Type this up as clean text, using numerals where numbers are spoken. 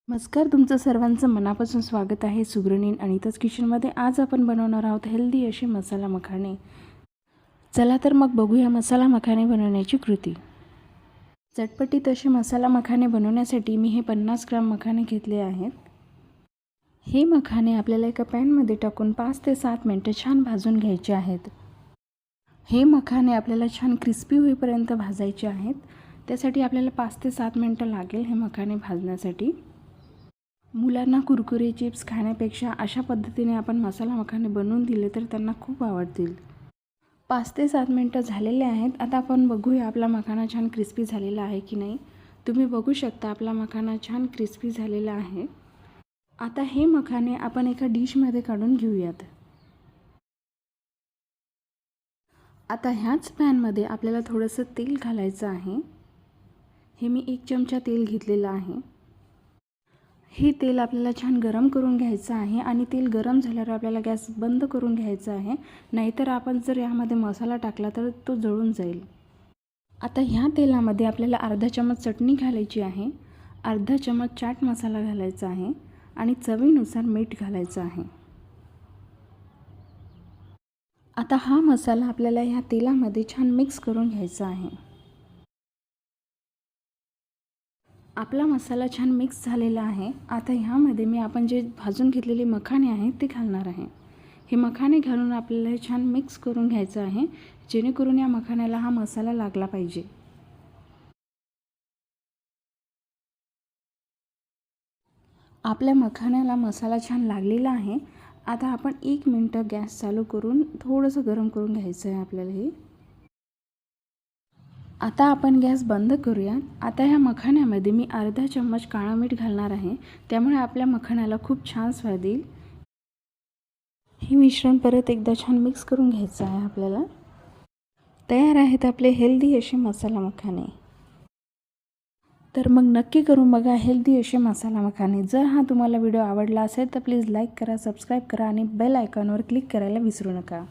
नमस्कार, तुमचं सर्वांचं मनापासून स्वागत आहे सुगरणीन अनिताज किचनमध्ये। आज आपण बनवणार आहोत हेल्दी असे मसाला मखाणे। चला तर मग बघूया मसाला मखाणे बनवण्याची कृती। चटपटीत असे मसाला मखाणे बनवण्यासाठी मी हे 50 ग्राम मखाणे घेतले आहेत। हे मखाणे आपल्याला एका पॅनमध्ये टाकून 5 ते 7 मिनिटे छान भाजून घ्यायचे आहेत। हे मखाणे आपल्याला छान क्रिस्पी होईपर्यंत भाजायचे आहेत। त्यासाठी आपल्याला 5 ते 7 मिनिटे लागेल हे मखाणे भाजण्यासाठी। मुलांना कुरकुरे चिप्स खाण्यापेक्षा अशा पद्धतीने आपण मसाला मखाणे बनवून दिले तर त्यांना खूप आवडतील। 5 ते 7 मिनिटे झालेले आहेत। आता आपण बघूया आपला मखाना छान क्रिस्पी झालेला आहे की नाही। तुम्ही बघू शकता आपला मखाना छान क्रिस्पी झालेला आहे। आता हे मखाणे आपण एका डिशमध्ये काढून घेऊयात। आता ह्याच पॅनमध्ये आपल्याला थोडंसं तेल घालायचं आहे। हे मी 1 चमचा तेल घेतलेलं आहे। हे तेल आपल्याला छान गरम करून घ्यायचं आहे आणि तेल गरम झाल्यावर आपल्याला गॅस बंद करून घ्यायचा आहे, नाहीतर आपण जर यामध्ये मसाला टाकला तर तो जळून जाईल। आता ह्या तेलामध्ये आपल्याला अर्धा चमच चटणी घालायची आहे, अर्धा चमच चाट मसाला घालायचा आहे आणि चवीनुसार मीठ घालायचं आहे। आता हा मसाला आपल्याला ह्या तेलामध्ये छान मिक्स करून घ्यायचा आहे। आपला मसाला छान मिक्स झालेला आहे। आता ह्यामध्ये मी आपण जे भाजून घेतलेले मखाणे आहेत ते घालणार आहे। हे मखाणे घालून आपल्याला हे छान मिक्स करून घ्यायचं आहे, जेणेकरून या मखाण्याला हा मसाला लागला पाहिजे। आपल्या मखाण्याला मसाला छान लागलेला आहे। आता आपण 1 मिनिट गॅस चालू करून थोडंसं गरम करून घ्यायचं आहे आपल्याला हे। आता आपण गॅस बंद करूया। आता ह्या मखाण्यामध्ये मी अर्धा चम्मच काळा मीठ घालणार आहे, त्यामुळे आपल्या मखाण्याला खूप छान स्वाद येईल। हे मिश्रण परत एकदा छान मिक्स करून घ्यायचं आहे आपल्याला। तयार आहेत आपले हेल्दी असे मसाला मखाणे। तर मग नक्की करून बघा हेल्दी असे मसाला मखाणे। जर हा तुम्हाला व्हिडिओ आवडला असेल तर प्लीज लाईक करा, सबस्क्राईब करा आणि बेल आयकॉनवर क्लिक करायला विसरू नका।